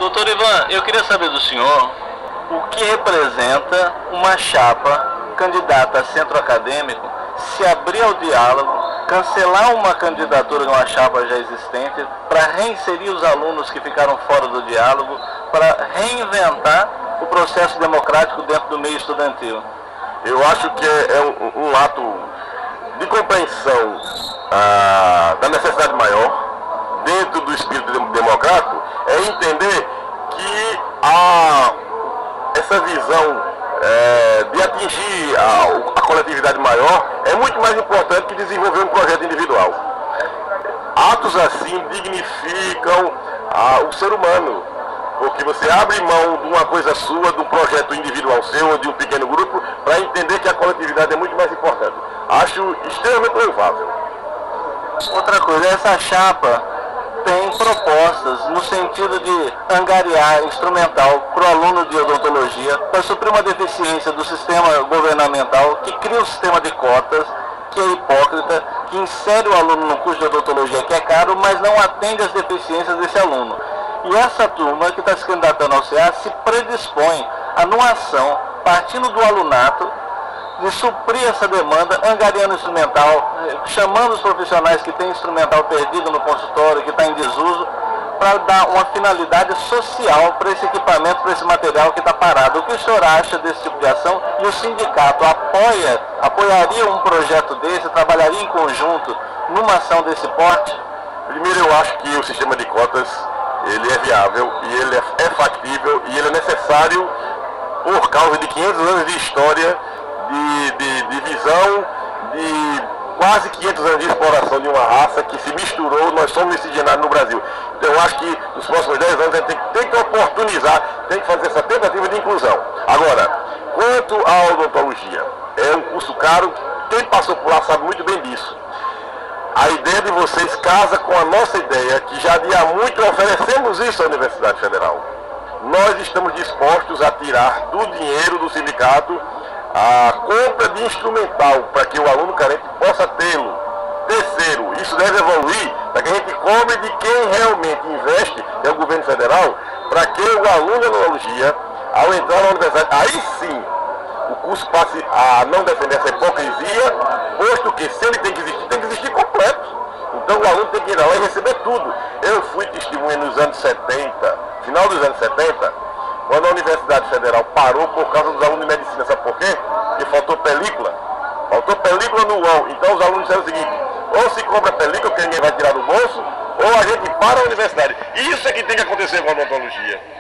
Doutor Ivan, eu queria saber do senhor o que representa uma chapa candidata a centro acadêmico se abrir ao diálogo, cancelar uma candidatura de uma chapa já existente para reinserir os alunos que ficaram fora do diálogo, para reinventar o processo democrático dentro do meio estudantil. Eu acho que é um ato de compreensão da necessidade maior dentro do espírito democrático, é entender que essa visão de atingir a coletividade maior é muito mais importante que desenvolver um projeto individual. Atos assim dignificam o ser humano, porque você abre mão de uma coisa sua, de um projeto individual seu ou de um pequeno grupo, para entender que a coletividade é muito mais importante. Acho extremamente louvável. Outra coisa, essa chapa tem propostas no sentido de angariar instrumental para o aluno de odontologia, para suprir uma deficiência do sistema governamental que cria um sistema de cotas, que é hipócrita, que insere o aluno no curso de odontologia que é caro, mas não atende às deficiências desse aluno. E essa turma que está se candidatando ao CA se predispõe a, numa ação, partindo do alunato, de suprir essa demanda, angariando instrumental, chamando os profissionais que têm instrumental perdido no consultório, que está em desuso, para dar uma finalidade social para esse equipamento, para esse material que está parado. O que o senhor acha desse tipo de ação? E o sindicato apoiaria um projeto desse, trabalharia em conjunto numa ação desse porte? Primeiro, eu acho que o sistema de cotas ele é viável e ele é factível e ele é necessário por causa de 500 anos de história, de visão, de quase 500 anos de exploração de uma raça que se misturou. Nós somos miscigenados no Brasil. Então eu acho que nos próximos 10 anos a gente tem que oportunizar, tem que fazer essa tentativa de inclusão. Agora, quanto à odontologia, é um curso caro, quem passou por lá sabe muito bem disso. A ideia de vocês casa com a nossa ideia, que já há muito oferecemos isso à Universidade Federal. Nós estamos dispostos a tirar do dinheiro do sindicato a compra de instrumental para que o aluno carente possa tê-lo. Terceiro, isso deve evoluir para que a gente cobre de quem realmente investe, que é o governo federal, para que o aluno de odontologia, ao entrar na universidade, aí sim o curso passe a não defender essa hipocrisia, posto que se ele tem que existir completo. Então o aluno tem que ir lá e receber tudo. Eu fui testemunha nos anos 70, final dos anos 70, quando a Universidade Federal parou por causa dos alunos de medicina. Sabe por quê? Porque faltou película. Faltou película no UOL. Então os alunos disseram o seguinte: ou se compra película, que ninguém vai tirar do bolso, ou a gente para a universidade. Isso é que tem que acontecer com a odontologia.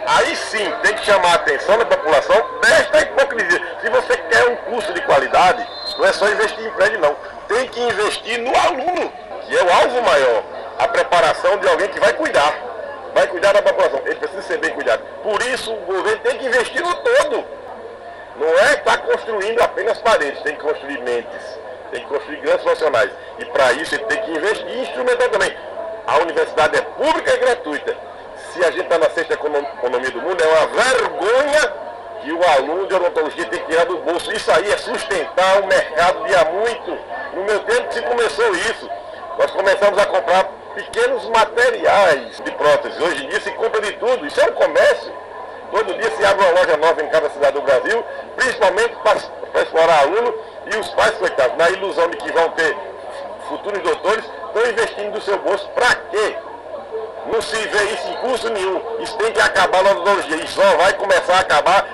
Aí sim, tem que chamar a atenção da população desta hipocrisia. Se você quer um curso de qualidade, não é só investir em prédio, não. Tem que investir no aluno, que é o alvo maior. A preparação de alguém que vai cuidar da população. Ele precisa ser bem cuidado. Por isso, o governo tem que investir no todo. Não é estar construindo apenas paredes, tem que construir mentes, tem que construir grandes profissionais. E para isso, ele tem que investir em instrumental também. A universidade é pública e gratuita. Se a gente está na sexta economia do mundo, é uma vergonha que o aluno de odontologia tem que tirar do bolso. Isso aí é sustentar o mercado de há muito. No meu tempo se começou isso. Nós começamos a comprar pequenos materiais de prótese. Hoje em dia se compra de tudo. Isso é um comércio. Todo dia se abre uma loja nova em cada cidade do Brasil, principalmente para explorar aluno, e os pais, coitados, na ilusão de que vão ter futuros doutores, estão investindo do seu bolso. Para quê? Não se vê isso em curso nenhum. Isso tem que acabar na odontologia. E só vai começar a acabar